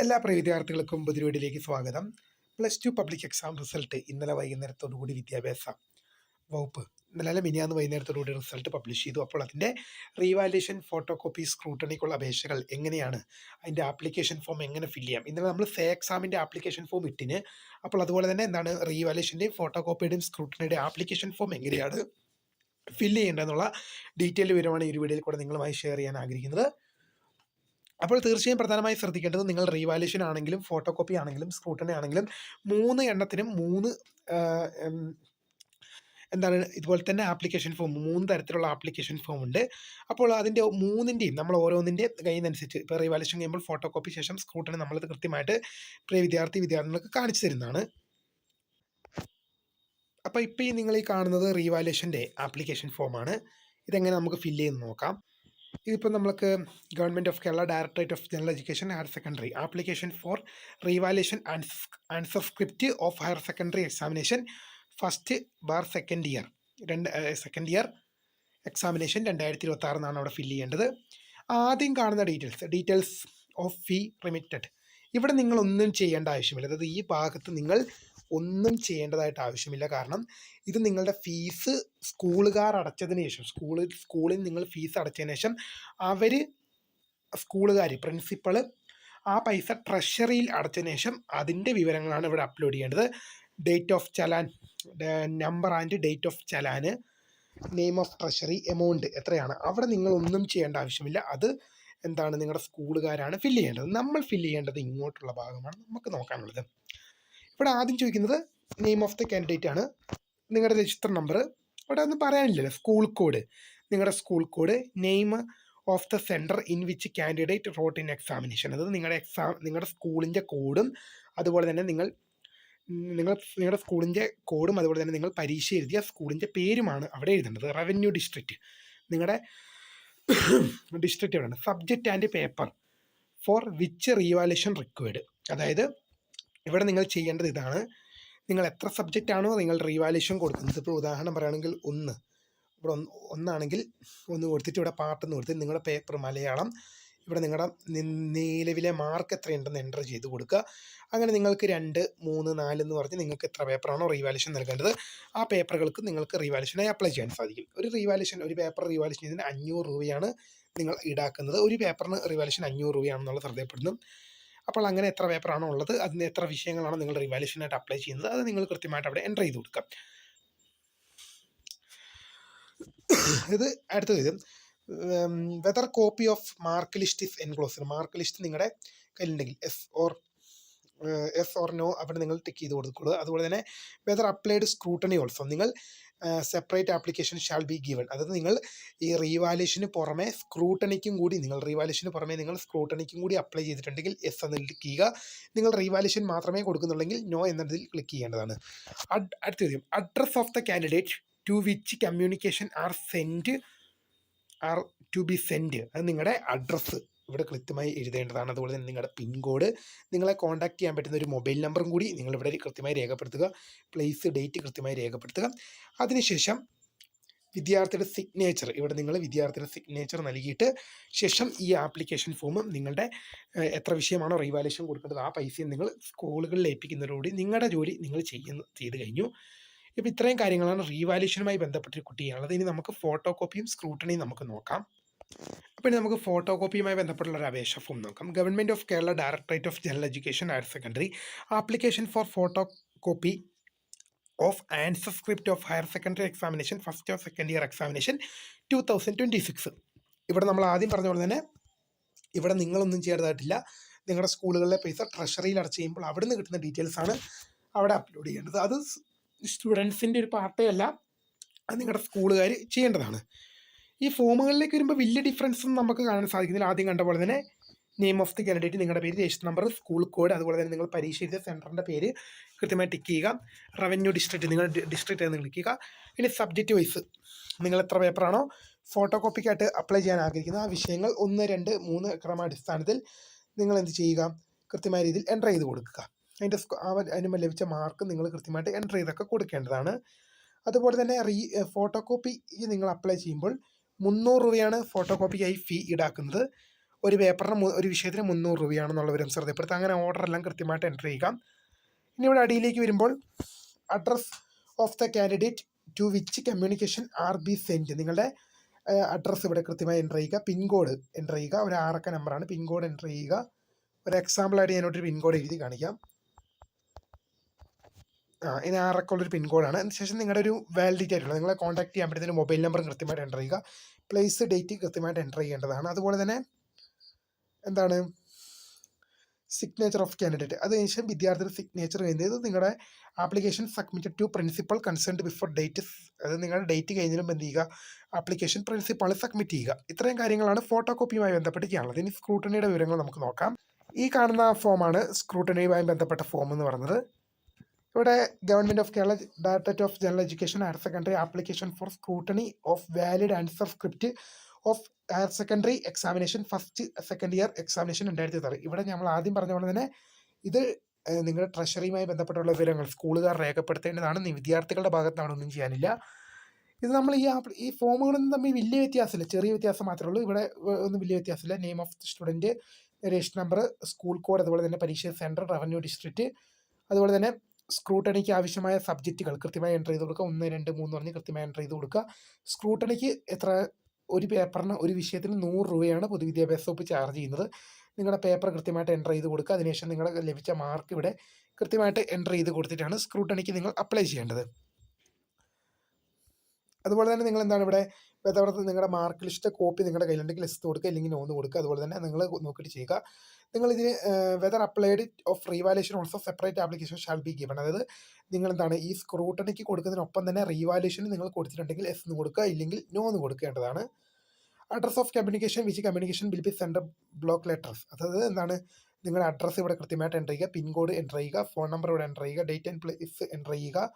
എല്ലാ പ്രിയ വിദ്യാർത്ഥികൾക്കും പുതിയ സ്വാഗതം. +2 പബ്ലിക് എക്സാം റിസൾട്ട് ഇന്നലെ വൈകുന്നേരത്തോടുകൂടി വിദ്യാഭ്യാസ വകുപ്പ് ഇന്നലെ മിനിയാന്ന് വൈകുന്നേരത്തോടുകൂടി റിസൾട്ട് പബ്ലിഷ് ചെയ്തു. അപ്പോൾ അതിൻ്റെ റീവാലുവേഷൻ, ഫോട്ടോ കോപ്പി, സ്ക്രൂട്ടണിക്കുള്ള അപേക്ഷകൾ എങ്ങനെയാണ്, അതിൻ്റെ ആപ്ലിക്കേഷൻ ഫോം എങ്ങനെ ഫില്ല് ചെയ്യാം. ഇന്നലെ നമ്മൾ സേ എക്സാമിൻ്റെ ആപ്ലിക്കേഷൻ ഫോം ഇട്ടിന്. അപ്പോൾ അതുപോലെ തന്നെ എന്താണ് റീവാലുവേഷൻ്റെയും ഫോട്ടോ കോപ്പിയുടെയും സ്ക്രൂട്ടണിയുടെ ആപ്ലിക്കേഷൻ ഫോം എങ്ങനെയാണ് ഫില്ല് ചെയ്യേണ്ടതെന്നുള്ള ഡീറ്റെയിൽ വിവരമാണ് ഈ ഒരു വീഡിയോയിൽ കൂടെ നിങ്ങളുമായി ഷെയർ ചെയ്യാൻ ആഗ്രഹിക്കുന്നത്. അപ്പോൾ തീർച്ചയായും പ്രധാനമായി ശ്രദ്ധിക്കേണ്ടത്, നിങ്ങൾ റീവാലുവേഷൻ ആണെങ്കിലും ഫോട്ടോ കോപ്പി ആണെങ്കിലും സ്ക്രൂട്ടണി ആണെങ്കിലും 3 എണ്ണത്തിനും 3 എന്താണ് ഇതുപോലെ തന്നെ ആപ്ലിക്കേഷൻ ഫോം 3 തരത്തിലുള്ള ആപ്ലിക്കേഷൻ ഫോം ഉണ്ട്. അപ്പോൾ അതിൻ്റെ 3ൻ്റെയും നമ്മൾ ഓരോന്നിൻ്റെ കയ്യിനനുസരിച്ച് ഇപ്പോൾ റീവാലുവേഷൻ കഴിയുമ്പോൾ ഫോട്ടോ കോപ്പി, ശേഷം സ്ക്രൂട്ടണി നമ്മളത് കൃത്യമായിട്ട് പ്രിയ വിദ്യാർത്ഥികൾക്ക് കാണിച്ചു തരുന്നതാണ്. അപ്പോൾ ഇപ്പോൾ നിങ്ങൾ ഈ കാണുന്നത് റീവാലുവേഷൻ്റെ ആപ്ലിക്കേഷൻ ഫോമാണ്. ഇതെങ്ങനെ നമുക്ക് ഫില്ല് ചെയ്ത് നോക്കാം. ഇതിപ്പോൾ നമുക്ക് government of Kerala directorate of general education higher secondary application for revaluation answer script of higher secondary examination first bar second year examination 2026 എന്നാണ് അവിടെ ഫില്ല് ചെയ്യേണ്ടത്. ആദ്യം കാണുന്ന ഡീറ്റെയിൽസ് ഓഫ് ഫീ റിമിറ്റഡ്. ഇവിടെ നിങ്ങളൊന്നും ചെയ്യേണ്ട ആവശ്യമില്ല. അതായത് ഈ ഭാഗത്ത് നിങ്ങൾ ഒന്നും ചെയ്യേണ്ടതായിട്ട് ആവശ്യമില്ല. കാരണം ഇത് നിങ്ങളുടെ ഫീസ് സ്കൂളുകാർ അടച്ചതിന് ശേഷം, സ്കൂളിൽ നിങ്ങൾ ഫീസ് അടച്ചതിന് ശേഷം സ്കൂളുകാർ പ്രിൻസിപ്പൾ ആ പൈസ ട്രഷറിയിൽ അടച്ചതിന് ശേഷം അതിൻ്റെ വിവരങ്ങളാണ് ഇവിടെ അപ്ലോഡ് ചെയ്യേണ്ടത്. Date of challan, number and date of challan, name of treasury, amount എത്രയാണ്, അവിടെ നിങ്ങളൊന്നും ചെയ്യേണ്ട ആവശ്യമില്ല. അത് എന്താണ് നിങ്ങളുടെ സ്കൂളുകാരാണ് ഫില്ല് ചെയ്യേണ്ടത്. നമ്മൾ ഫില്ല് ചെയ്യേണ്ടത് ഇങ്ങോട്ടുള്ള ഭാഗമാണ് നമുക്ക് നോക്കാനുള്ളത്. ഇവിടെ ആദ്യം ചോദിക്കുന്നത് നെയിം ഓഫ് ദ കാൻഡിഡേറ്റ് ആണ്, നിങ്ങളുടെ രജിസ്റ്റർ നമ്പർ, ഇവിടെ ഒന്നും പറയാനില്ലല്ലോ. സ്കൂൾ കോഡ്, നിങ്ങളുടെ school code, name of the centre in which candidate wrote in examination, അതായത് നിങ്ങളുടെ സ്കൂളിൻ്റെ കോഡും അതുപോലെ തന്നെ നിങ്ങളുടെ സ്കൂളിൻ്റെ കോഡും അതുപോലെ തന്നെ നിങ്ങൾ പരീക്ഷ എഴുതിയ സ്കൂളിൻ്റെ പേരുമാണ് അവിടെ എഴുതേണ്ടത്. റവന്യൂ ഡിസ്ട്രിക്റ്റ്, നിങ്ങളുടെ ഡിസ്ട്രിക്റ്റ് എവിടെയാണ്. Subject and paper for which revaluation required, അതായത് ഇവിടെ നിങ്ങൾ ചെയ്യേണ്ടത് ഇതാണ്. നിങ്ങൾ എത്ര സബ്ജക്റ്റ് ആണോ നിങ്ങൾ റീവാലുവേഷൻ കൊടുക്കുന്നത്, ഇപ്പോൾ ഉദാഹരണം പറയുകയാണെങ്കിൽ ഇവിടെ ഒന്നാണെങ്കിൽ 1 കൊടുത്തിട്ട് ഇവിടെ പാട്ടെന്ന് കൊടുത്തിട്ട് നിങ്ങളുടെ പേപ്പർ മലയാളം, ഇവിടെ നിങ്ങളുടെ നിലവിലെ മാർക്ക് എത്രയുണ്ടെന്ന് എൻ്റർ ചെയ്ത് കൊടുക്കുക. അങ്ങനെ നിങ്ങൾക്ക് 2, 3, 4 എന്ന് പറഞ്ഞ് നിങ്ങൾക്ക് എത്ര പേപ്പറാണോ റീവാലുവേഷൻ നൽകേണ്ടത് ആ പേപ്പറുകൾക്ക് നിങ്ങൾക്ക് റീവാലുവേഷനായി അപ്ലൈ ചെയ്യാൻ സാധിക്കും. ഒരു പേപ്പർ റീവാലുവേഷൻ ചെയ്യുന്നതിന് 500 രൂപയാണ് നിങ്ങൾ ഈടാക്കുന്നത്. ഒരു പേപ്പറിന് റീവാലുവേഷൻ 500 രൂപയാണെന്നുള്ളത് ശ്രദ്ധപ്പെടുന്നു. അപ്പോൾ അങ്ങനെ എത്ര പേപ്പറാണോ ഉള്ളത്, അതിന് എത്ര വിഷയങ്ങളാണോ നിങ്ങൾ റിവാലുവേഷനായിട്ട് അപ്ലൈ ചെയ്യുന്നത്, അത് നിങ്ങൾ കൃത്യമായിട്ട് അവിടെ എൻ്റർ ചെയ്ത് കൊടുക്കാം. അടുത്തത് whether copy off mark list is enclosed. Mark list നിങ്ങളുടെ കയ്യിലുണ്ടെങ്കിൽ എസ് ഓർ നോ അവിടെ നിങ്ങൾ ടിക്ക് ചെയ്ത് കൊടുക്കുക. അതുപോലെ തന്നെ വെദർ അപ്ലൈഡ് സ്ക്രൂട്ടണി ഓൾസോ, നിങ്ങൾ separate application shall be given, അതായത് നിങ്ങൾ ഈ റീവാലുവേഷന് പുറമെ സ്ക്രൂട്ടണിക്കും കൂടി നിങ്ങൾ സ്ക്രൂട്ടണിക്കും കൂടി അപ്ലൈ ചെയ്തിട്ടുണ്ടെങ്കിൽ എസ് എന്നതിൽ ക്ലിക്ക് ചെയ്യുക. നിങ്ങൾ റീവാലുവേഷൻ മാത്രമേ കൊടുക്കുന്നുണ്ടെങ്കിൽ നോ എന്നതിൽ ക്ലിക്ക് ചെയ്യേണ്ടതാണ്. അടുത്ത ചോദ്യം, address of the candidate to which communication are to be send, അത് നിങ്ങളുടെ അഡ്രസ്സ് ഇവിടെ കൃത്യമായി എഴുതേണ്ടതാണ്. അതുപോലെ തന്നെ നിങ്ങളുടെ പിൻകോഡ്, നിങ്ങളെ കോൺടാക്ട് ചെയ്യാൻ പറ്റുന്ന ഒരു മൊബൈൽ നമ്പറും കൂടി നിങ്ങളിവിടെ കൃത്യമായി രേഖപ്പെടുത്തുക. പ്ലേസ്, ഡേറ്റ് കൃത്യമായി രേഖപ്പെടുത്തുക. അതിനുശേഷം വിദ്യാർത്ഥിയുടെ സിഗ്നേച്ചർ, ഇവിടെ നിങ്ങൾ വിദ്യാർത്ഥിയുടെ സിഗ്നേച്ചർ നൽകിയിട്ട് ശേഷം ഈ ആപ്ലിക്കേഷൻ ഫോമും നിങ്ങളുടെ എത്ര വിഷയമാണോ റീവാലുവേഷൻ കൊടുക്കേണ്ടത് ആ പൈസയും നിങ്ങൾ സ്കൂളുകളിൽ ഏൽപ്പിക്കുന്നതോടുകൂടി നിങ്ങളുടെ ജോലി നിങ്ങൾ ചെയ്ത് കഴിഞ്ഞു. ഇപ്പോൾ ഇത്രയും കാര്യങ്ങളാണ് റീവാലുവേഷനുമായി ബന്ധപ്പെട്ട് കുട്ടിയാണുള്ളത്. ഇനി നമുക്ക് ഫോട്ടോ കോപ്പിയും സ്ക്രൂട്ടണിയും നമുക്ക് നോക്കാം. അപ്പോൾ ഇനി നമുക്ക് ഫോട്ടോ കോപ്പിയുമായി ബന്ധപ്പെട്ടുള്ള ഒരു അപേക്ഷ ഫോം നോക്കാം. Government of Kerala directorate of general education higher secondary application for photo copy of answer script of higher secondary examination first or second year examination 2026. ഇവിടെ നമ്മൾ ആദ്യം പറഞ്ഞ പോലെ തന്നെ ഇവിടെ നിങ്ങളൊന്നും ചെയ്യേണ്ടതായിട്ടില്ല. നിങ്ങളുടെ സ്കൂളുകളിലെ പൈസ ട്രഷറിയിൽ അടച്ച് ചെയ്യുമ്പോൾ അവിടെ നിന്ന് കിട്ടുന്ന ഡീറ്റെയിൽസ് ആണ് അവിടെ അപ്ലോഡ് ചെയ്യേണ്ടത്. അത് സ്റ്റുഡൻസിൻ്റെ ഒരു പാർട്ടേ അല്ല, അത് നിങ്ങളുടെ സ്കൂളുകാർ ചെയ്യേണ്ടതാണ്. ഈ ഫോമുകളിലേക്ക് വരുമ്പോൾ വലിയ ഡിഫറൻസ് ഒന്നും നമുക്ക് കാണാൻ സാധിക്കുന്നില്ല. ആദ്യം കണ്ട പോലെ തന്നെ നെയിം ഓഫ് ദി കാൻഡിഡേറ്റ്, നിങ്ങളുടെ പേര്, രജിസ്റ്റർ നമ്പർ, സ്കൂൾ കോഡ്, അതുപോലെ തന്നെ നിങ്ങൾ പരീക്ഷ എഴുതിയ സെൻറ്ററിൻ്റെ പേര് കൃത്യമായി ടിക്ക് ചെയ്യുക. റവന്യൂ ഡിസ്ട്രിക്റ്റ്, നിങ്ങളുടെ ഡിസ്ട്രിക്റ്റ് എന്ന് ക്ലിക്ക് ചെയ്യുക. ഇനി സബ്ജക്റ്റ് വൈസ് നിങ്ങൾ എത്ര പേപ്പറാണോ ഫോട്ടോ കോപ്പിക്കായിട്ട് അപ്ലൈ ചെയ്യാൻ ആഗ്രഹിക്കുന്നത് ആ വിഷയങ്ങൾ 1, 2, 3 ക്രമാടിസ്ഥാനത്തിൽ നിങ്ങൾ എന്ത് ചെയ്യുക, കൃത്യമായ രീതിയിൽ എൻ്റർ ചെയ്ത് കൊടുക്കുക. അതിന് ലഭിച്ച മാർക്ക് നിങ്ങൾ കൃത്യമായിട്ട് എൻ്റർ ചെയ്തൊക്കെ കൊടുക്കേണ്ടതാണ്. അതുപോലെ തന്നെ ഫോട്ടോ കോപ്പി നിങ്ങൾ അപ്ലൈ ചെയ്യുമ്പോൾ 300 രൂപയാണ് ഫോട്ടോ കോപ്പിക്കായി ഫീ ഈടാക്കുന്നത്. ഒരു പേപ്പറിന് ഒരു വിഷയത്തിന് 300 രൂപയാണെന്നുള്ള വിവരം ശ്രദ്ധപ്പെടുത്തുക. അങ്ങനെ ഓർഡർ എല്ലാം കൃത്യമായിട്ട് എൻ്റർ ചെയ്യുക. ഇനി ഇവിടെ അടിയിലേക്ക് വരുമ്പോൾ address of the candidate to which communication are be send, നിങ്ങളുടെ അഡ്രസ്സ് ഇവിടെ കൃത്യമായി എൻ്റർ ചെയ്യുക. പിൻകോഡ് എൻ്റർ ചെയ്യുക. ഒരു 6 അക്ക നമ്പറാണ്. പിൻകോഡ് എൻ്റർ ചെയ്യുക. ഒരു എക്സാമ്പിളായിട്ട് ഞാനൊരു പിൻകോഡ് എഴുതി കാണിക്കാം. ഇനി 6 അക്കമുള്ളൊരു പിൻകോഡാണ്. അതിനുശേഷം നിങ്ങളുടെ ഒരു വാലിഡിറ്റി ആയിട്ടുള്ള നിങ്ങളെ കോൺടാക്ട് ചെയ്യാൻ പറ്റുന്ന മൊബൈൽ നമ്പറും കൃത്യമായിട്ട് എൻ്റർ ചെയ്യുക. പ്ലേസ് ഡേറ്റ് കൃത്യമായിട്ട് എൻ്റർ ചെയ്യേണ്ടതാണ്. അതുപോലെ തന്നെ എന്താണ് സിഗ്നേച്ചർ ഓഫ് കാൻഡിഡേറ്റ്, അതിനുശേഷം വിദ്യാർത്ഥിയുടെ സിഗ്നേച്ചർ ചെയ്യുന്നത് നിങ്ങളുടെ application submitted to principal concerned before date, അത് നിങ്ങളുടെ ഡേറ്റ് കഴിഞ്ഞതിനും എന്ത് ചെയ്യുക, ആപ്ലിക്കേഷൻ പ്രിൻസിപ്പാളിൽ സബ്മിറ്റ് ചെയ്യുക. ഇത്രയും കാര്യങ്ങളാണ് ഫോട്ടോ കോപ്പിയുമായി ബന്ധപ്പെട്ട് ചെയ്യാനുള്ളത്. ഇനി സ്ക്രൂട്ടണിയുടെ വിവരങ്ങൾ നമുക്ക് നോക്കാം. ഈ കാണുന്ന ഫോമാണ് സ്ക്രൂട്ടണിയുമായി ബന്ധപ്പെട്ട ഫോം എന്ന് പറയുന്നത്. ഇവിടെ government of Kerala directorate of general education higher secondary application for scrutiny of valid answer script of higher secondary examination first second year examination 2006. ഇവിടെ നമ്മൾ ആദ്യം പറഞ്ഞ പോലെ തന്നെ ഇത് നിങ്ങളുടെ ട്രഷറിയുമായി ബന്ധപ്പെട്ടുള്ള വിവരങ്ങൾ സ്കൂളുകാർ രേഖപ്പെടുത്തേണ്ടതാണ്. വിദ്യാർത്ഥികളുടെ ഭാഗത്താണ് ഒന്നും ചെയ്യാനില്ല. ഇത് നമ്മൾ ഈ ഫോമുകളൊന്നും തമ്മിൽ വലിയ വ്യത്യാസമില്ല, ചെറിയ വ്യത്യാസം മാത്രമേ ഉള്ളൂ. ഇവിടെ ഒന്നും വലിയ വ്യത്യാസമില്ല. Name of student, register number, school code, അതുപോലെ തന്നെ പരീക്ഷ സെൻറ്റർ, റവന്യൂ ഡിസ്ട്രിക്റ്റ്, അതുപോലെ തന്നെ സ്ക്രൂട്ടണിക്ക് ആവശ്യമായ സബ്ജക്റ്റുകൾ കൃത്യമായി എൻ്റർ ചെയ്ത് കൊടുക്കുക. 1, 2, 3 പറഞ്ഞ് കൃത്യമായി എൻ്റർ ചെയ്ത് കൊടുക്കുക. സ്ക്രൂട്ടണിക്ക് ഒരു പേപ്പറിന് ഒരു വിഷയത്തിന് 100 രൂപയാണ് പൊതുവിദ്യാഭ്യാസ വകുപ്പ് ചാർജ് ചെയ്യുന്നത്. നിങ്ങളുടെ പേപ്പർ കൃത്യമായിട്ട് എൻ്റർ ചെയ്ത് കൊടുക്കുക. അതിനുശേഷം നിങ്ങളുടെ ലഭിച്ച മാർക്ക് ഇവിടെ കൃത്യമായിട്ട് എൻ്റർ ചെയ്ത് കൊടുത്തിട്ടാണ് സ്ക്രൂട്ടണിക്ക് നിങ്ങൾ അപ്ലൈ ചെയ്യേണ്ടത്. അതുപോലെ തന്നെ നിങ്ങൾ എന്താണ് ഇവിടെ നിങ്ങളുടെ മാർക്ക് ലിസ്റ്റ് കോപ്പി നിങ്ങളുടെ കയ്യിലുണ്ടെങ്കിൽ ലിസ്റ്റ് കൊടുക്കുക, ഇല്ലെങ്കിൽ നോന്ന് കൊടുക്കുക. അതുപോലെ തന്നെ നിങ്ങൾ നോക്കിയിട്ട് ചെയ്യുക. നിങ്ങൾ ഇതിന് whether applied of revaluation also separate application shall be given, അതായത് നിങ്ങൾ എന്താണ് ഈ സ്ക്രൂട്ടണിക്ക് കൊടുക്കുന്നതിനൊപ്പം തന്നെ റീവാലുവേഷൻ നിങ്ങൾ കൊടുത്തിട്ടുണ്ടെങ്കിൽ എസ് എന്ന് കൊടുക്കുക, ഇല്ലെങ്കിൽ നോ എന്ന് കൊടുക്കേണ്ടതാണ്. Address of communication which communication will be send block letters, അതായത് എന്താണ് നിങ്ങളുടെ അഡ്രസ്സ് ഇവിടെ കൃത്യമായിട്ട് എൻ്റർ ചെയ്യുക, പിൻകോഡ് എൻ്റർ ചെയ്യുക, ഫോൺ നമ്പർ ഇവിടെ എൻ്റർ ചെയ്യുക, ഡേറ്റ് ആൻഡ് പ്ലേസ് എൻ്റർ ചെയ്യുക.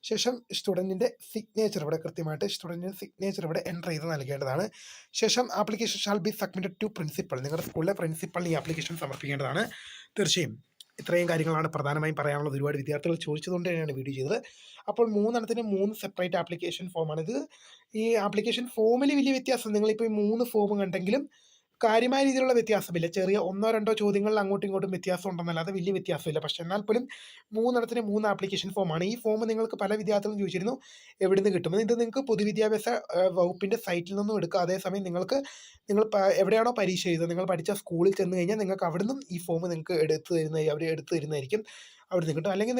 ശേഷം സ്റ്റുഡൻറ്റിൻ്റെ സിഗ്നേച്ചർ ഇവിടെ കൃത്യമായിട്ട് സ്റ്റുഡൻറ്റിൻ്റെ സിഗ്നേച്ചർ ഇവിടെ എൻ്റർ ചെയ്ത് നൽകേണ്ടതാണ്. ശേഷം application shall be submitted to principal, നിങ്ങളുടെ സ്കൂളിലെ പ്രിൻസിപ്പളിന് ഈ ആപ്ലിക്കേഷൻ സമർപ്പിക്കേണ്ടതാണ്. തീർച്ചയായും ഇത്രയും കാര്യങ്ങളാണ് പ്രധാനമായും പറയാനുള്ളത്. ഒരുപാട് വിദ്യാർത്ഥികൾ ചോദിച്ചതുകൊണ്ട് തന്നെയാണ് വീഡിയോ ചെയ്തത്. അപ്പോൾ 3 സെപ്പറേറ്റ് ആപ്ലിക്കേഷൻ ഫോമാണിത്. ഈ ആപ്ലിക്കേഷൻ ഫോമിൽ വലിയ വ്യത്യാസം, നിങ്ങളിപ്പോൾ ഈ 3 ഫോം കണ്ടെങ്കിലും കാര്യമായ രീതിയിലുള്ള വ്യത്യാസമില്ല. ചെറിയ 1-2 ചോദ്യങ്ങളിൽ അങ്ങോട്ടും ഇങ്ങോട്ടും വ്യത്യാസം ഉണ്ടെന്നല്ലാതെ വലിയ വ്യത്യാസമില്ല. പക്ഷേ എന്നാൽ പോലും 3 ആപ്ലിക്കേഷൻ ഫോമാണ്. ഈ ഫോം നിങ്ങൾക്ക് പല വിദ്യാർത്ഥികളും ചോദിച്ചിരുന്നു എവിടെ നിന്ന് കിട്ടുമെന്ന്. ഇത് നിങ്ങൾക്ക് പൊതുവിദ്യാഭ്യാസ വകുപ്പിൻ്റെ സൈറ്റിൽ നിന്നും എടുക്കുക. അതേസമയം നിങ്ങൾ എവിടെയാണോ പരീക്ഷ എഴുതുന്നത്, നിങ്ങൾ പഠിച്ച സ്കൂളിൽ ചെന്ന് കഴിഞ്ഞാൽ നിങ്ങൾക്ക് അവിടെ നിന്നും ഈ ഫോം നിങ്ങൾക്ക് അവർ എടുത്തു തരുന്നതായിരിക്കും. അവിടെ നിന്ന് കിട്ടും. അല്ലെങ്കിൽ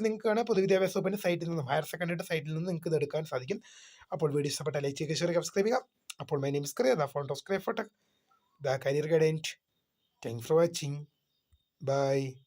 നിങ്ങൾക്കാണ് പൊതുവിദ്യാഭ്യാസ വകുപ്പിൻ്റെ സൈറ്റിൽ നിന്നും ഹയർ സെക്കൻഡറിയുടെ സൈറ്റിൽ നിന്നും നിങ്ങൾക്ക് ഇത് എടുക്കാൻ സാധിക്കും. അപ്പോൾ വീഡിയോ ഇഷ്ടപ്പെട്ട ലൈക്ക് ചെയ്യുക, ഷെയർ ചെയ്യുക, സബ്സ്ക്രൈബ് ചെയ്യുക. അപ്പോൾ my name is Kariya, the founder of Career4Tech, the career guidance. Thanks for watching. Bye.